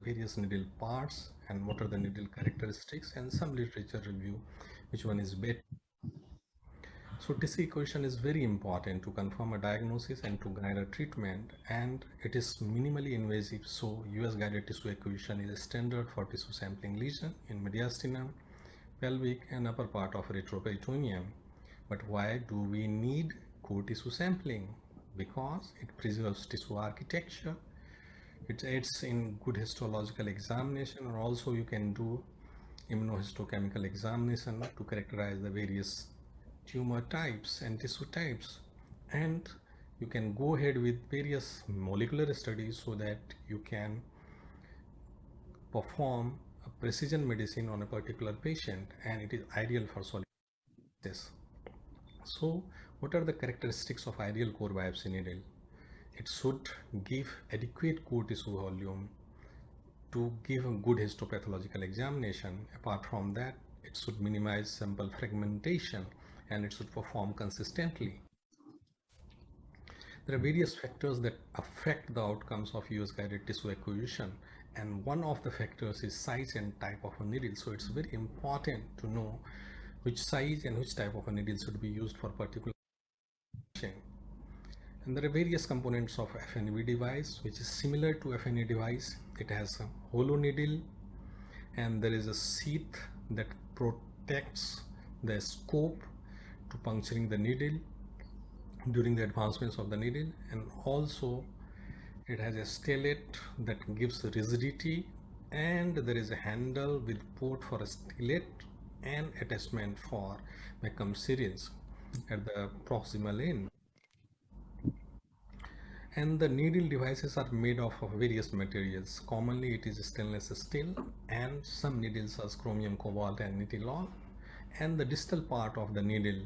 various needle parts and what are the needle characteristics, and some literature review which one is better. So TC equation is very important to confirm a diagnosis and to guide a treatment, and it is minimally invasive. So US guided tissue acquisition is a standard for tissue sampling lesion in mediastinum, pelvic and upper part of retroperitoneum. But why do we need core tissue sampling? Because it preserves tissue architecture, it aids in good histological examination, or also you can do immunohistochemical examination to characterize the various tumor types and tissue types, and you can go ahead with various molecular studies so that you can perform a precision medicine on a particular patient, and it is ideal for solid this. So what are the characteristics of ideal core biopsy needle? It should give adequate core tissue volume to give a good histopathological examination. Apart from that, it should minimize sample fragmentation and it should perform consistently. There are various factors that affect the outcomes of US guided tissue acquisition, and one of the factors is size and type of a needle. So it's very important to know which size and which type of a needle should be used for particular patient. And there are various components of FNV device which is similar to FNA device. It has a hollow needle and there is a sheath that protects the scope to puncturing the needle during the advancements of the needle, and also it has a stellate that gives rigidity, and there is a handle with port for a stellate and attachment for Macomb syringe at the proximal end. And the needle devices are made of various materials. Commonly it is stainless steel, and some needles are chromium, cobalt and nitrile. And the distal part of the needle,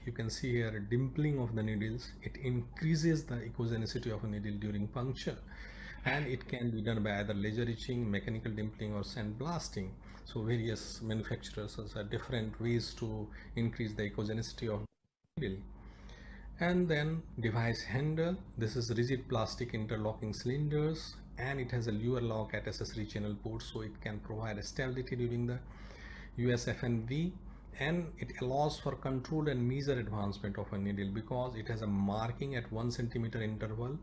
you can see here a dimpling of the needles. It increases the echogenicity of a needle during puncture, and it can be done by either laser etching, mechanical dimpling or sandblasting. So various manufacturers have different ways to increase the echogenicity of the needle. And then device handle, this is rigid plastic interlocking cylinders, and it has a luer lock at accessory channel port, so it can provide stability during the USFNV, and it allows for controlled and measured advancement of a needle because it has a marking at 1 centimeter interval,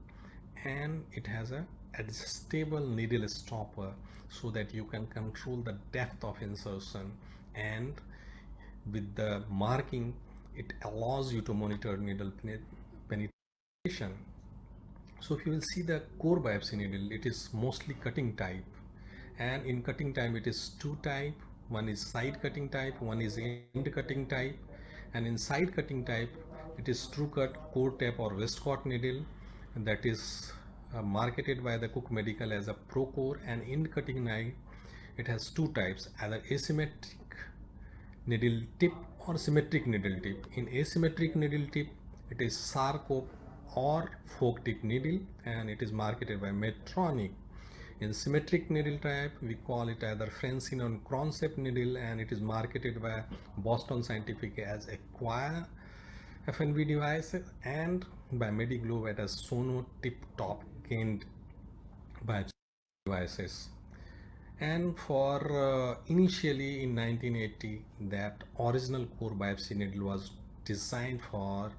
and it has a adjustable needle stopper so that you can control the depth of insertion, and with the marking it allows you to monitor needle penetration. So if you will see the core biopsy needle, it is mostly cutting type, and in cutting type it is two type. One is side cutting type, one is end cutting type. And in side cutting type it is true cut, core tap or Westcott needle, and that is marketed by the Cook Medical as a Procore. And end cutting knife, it has two types, either asymmetric needle tip or symmetric needle tip. In asymmetric needle tip, it is Sarkop or fork tip needle, and it is marketed by Medtronic. In symmetric needle type, we call it either Francine or Concept needle, and it is marketed by Boston Scientific as Acquire FNV device, and by Mediglobe as Sono Tip Top gained by devices. And for initially in 1980, that original core biopsy needle was designed for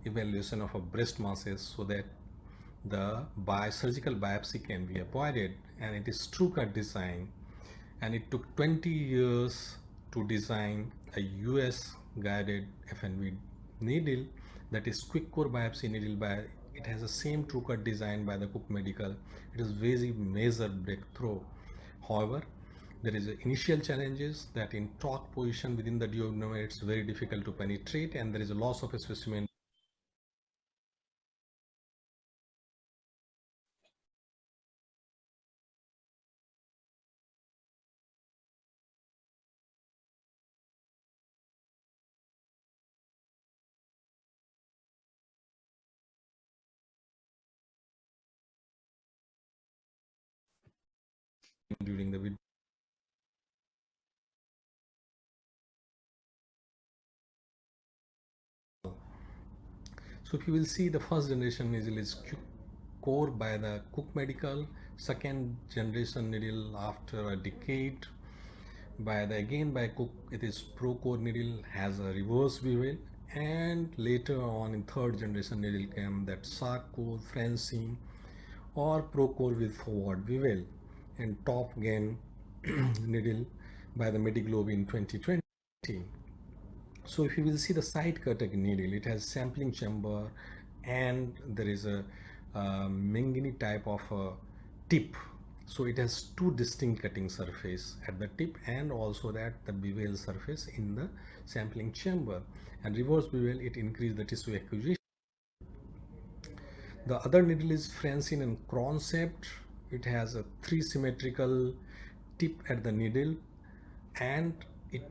evaluation of a breast masses so that the surgical biopsy can be avoided, and it is true cut design, and it took 20 years to design a US guided FNV needle, that is quick core biopsy needle. By it has the same true cut design by the Cook Medical. It is very major breakthrough. However, there is initial challenges that in taut position within the duodenum it's very difficult to penetrate, and there is a loss of a specimen during the video. So if you will see, the first generation needle is core by the Cook Medical. second generation needle after a decade by Cook. It is Procore needle, has a reverse bevel, and later on in third generation needle came that Sarco, Francine or Procore with forward bevel, and Top Gain needle by the Mediglobe in 2020. So if you will see the side cutter needle, it has sampling chamber and there is a Mangini type of tip. So it has two distinct cutting surface at the tip and also that the bevel surface in the sampling chamber. And reverse bevel, it increase the tissue acquisition. The other needle is Francine and Concept. It has a three symmetrical tip at the needle and it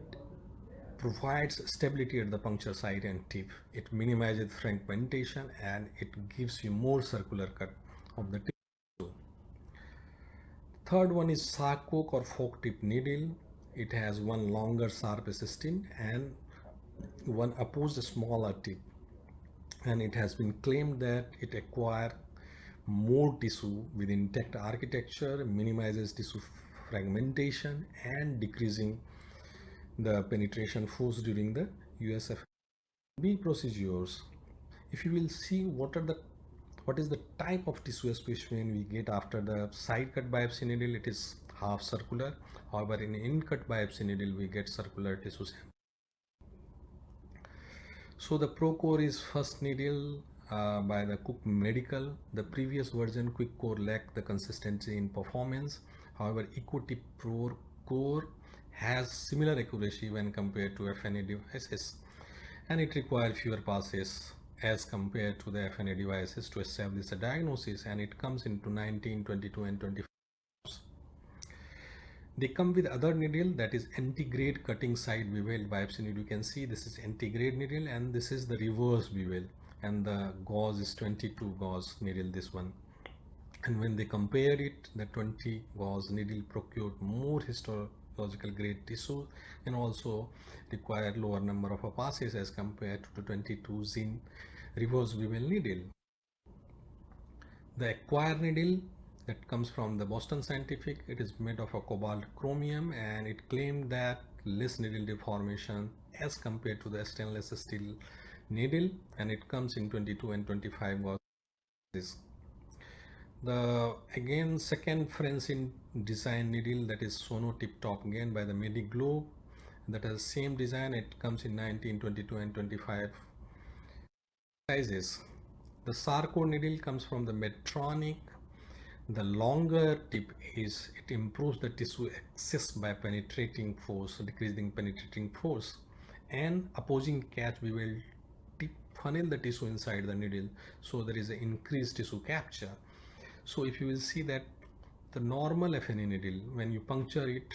provides stability at the puncture site and tip. It minimizes fragmentation and it gives you more circular cut of the tip. Third one is Sarco or fork tip needle. It has one longer sharp assistant and one opposed smaller tip. And it has been claimed that it acquires more tissue with intact architecture, minimizes tissue fragmentation and decreasing the penetration force during the USFB procedures. If you will see what is the type of tissue specimen we get after the side cut biopsy needle, it is half circular. However, in in cut biopsy needle we get circular tissue sample. So the Procore is first needle by the Cook Medical. The previous version QuickCore lacked the consistency in performance. However, EcoTip Procore has similar accuracy when compared to FNA devices, and it requires fewer passes as compared to the FNA devices to establish a diagnosis, and it comes into 19, 22 and 25. They come with other needle, that is anti-grade cutting side bevel biopsy needle. You can see this is anti-grade needle and this is the reverse bevel, and the gauze is 22 gauze needle, this one. And when they compare it, the 20 gauze needle procured more histological grade tissue and also require lower number of passes as compared to the 22 Zin reverse bevel needle. The acquired needle that comes from the Boston Scientific, it is made of a cobalt chromium and it claimed that less needle deformation as compared to the stainless steel needle, and it comes in 22 and 25 gauges. The again second Francine design needle, that is Sono Tip Top Gain by the Mediglobe, that has same design. It comes in 19, 22 and 25 sizes. The Sarco needle comes from the Medtronic. The longer tip is, it improves the tissue access by penetrating force, decreasing penetrating force, and opposing catch bevel tip funnel the tissue inside the needle, so there is an increased tissue capture. So if you will see that the normal FNA needle, when you puncture it,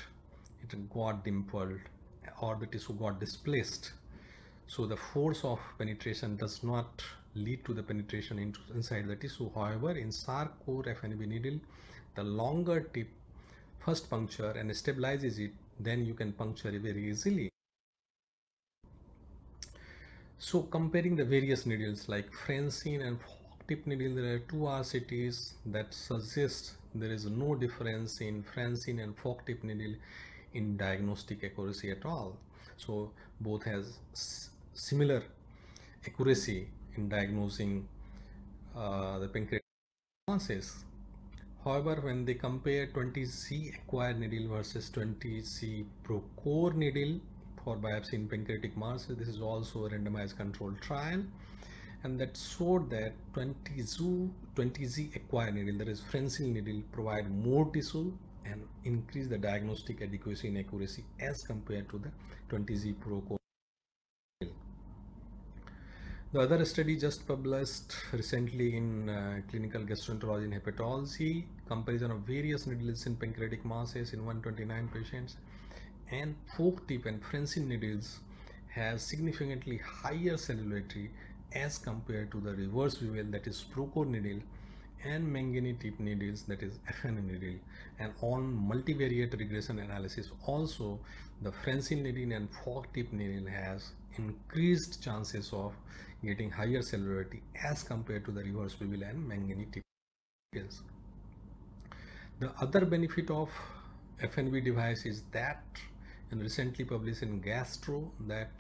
it got dimpled or the tissue got displaced. So the force of penetration does not lead to the penetration inside the tissue. However, in Sarco FNB needle, the longer tip first puncture and stabilizes it, then you can puncture it very easily. So comparing the various needles like Francine and fork tip needle, there are two RCTs that suggest there is no difference in Francine and fork tip needle in diagnostic accuracy at all. So both has similar accuracy in diagnosing the pancreatic masses. However, when they compare 20C acquired needle versus 20C Procore needle for biopsy in pancreatic masses, this is also a randomized controlled trial, and that showed that 20Z acquired needle, that is Francine needle, provide more tissue and increase the diagnostic adequacy and accuracy as compared to the 20Z Procore. The other study just published recently in Clinical Gastroenterology and Hepatology, comparison of various needles in pancreatic masses in 129 patients, and fork tip and Francine needles has significantly higher cellularity as compared to the reverse bevel, that is Procore needle, and Mangini tip needles, that is FNA needle. And on multivariate regression analysis also, the Francine needle and fork tip needle has increased chances of getting higher cellularity as compared to the reverse bevel and Mangini tip needles. The other benefit of FNV device is that, and recently published in Gastro, that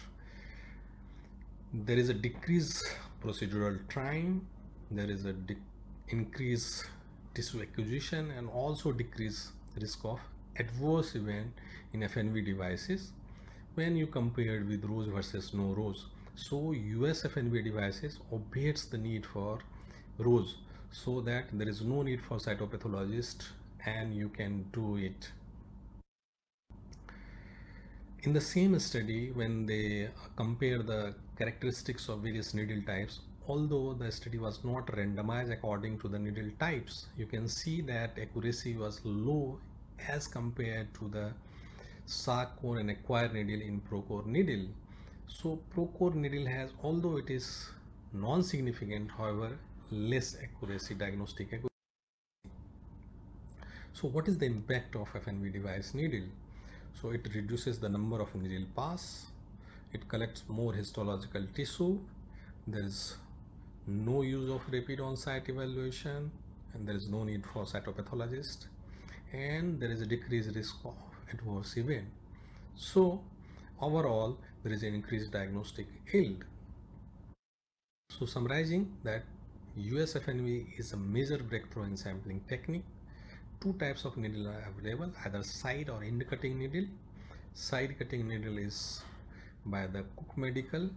there is a decreased procedural time, there is a increased tissue acquisition, and also decreased risk of adverse event in FNV devices when you compare it with ROSE versus no ROSE. So US FNV devices obviates the need for ROSE, so that there is no need for cytopathologist and you can do it. In the same study, when they compare the characteristics of various needle types, although the study was not randomized according to the needle types, you can see that accuracy was low as compared to the Sarcor and acquired needle in Procore needle. So Procore needle has, although it is non-significant, however, less accuracy, diagnostic accuracy. So what is the impact of FNV device needle? So it reduces the number of needle pass, it collects more histological tissue, there is no use of rapid on-site evaluation, and there is no need for cytopathologist, and there is a decreased risk of adverse event. So overall, there is an increased diagnostic yield. So summarizing that, USFNV is a major breakthrough in sampling technique. Two types of needle are available, either side or end cutting needle. Side cutting needle is by the Cook Medical,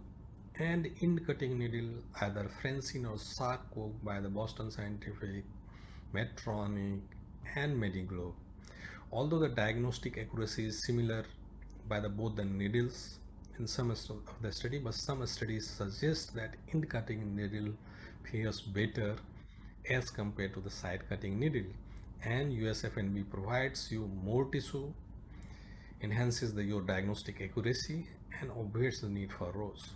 and end cutting needle either Francine or Sarco by the Boston Scientific, Medtronic and Mediglobe. Although the diagnostic accuracy is similar by both the needles in some of the study, but some studies suggest that end cutting needle fares better as compared to the side cutting needle, and USFNB provides you more tissue, enhances your diagnostic accuracy, and obviates the need for ROSE.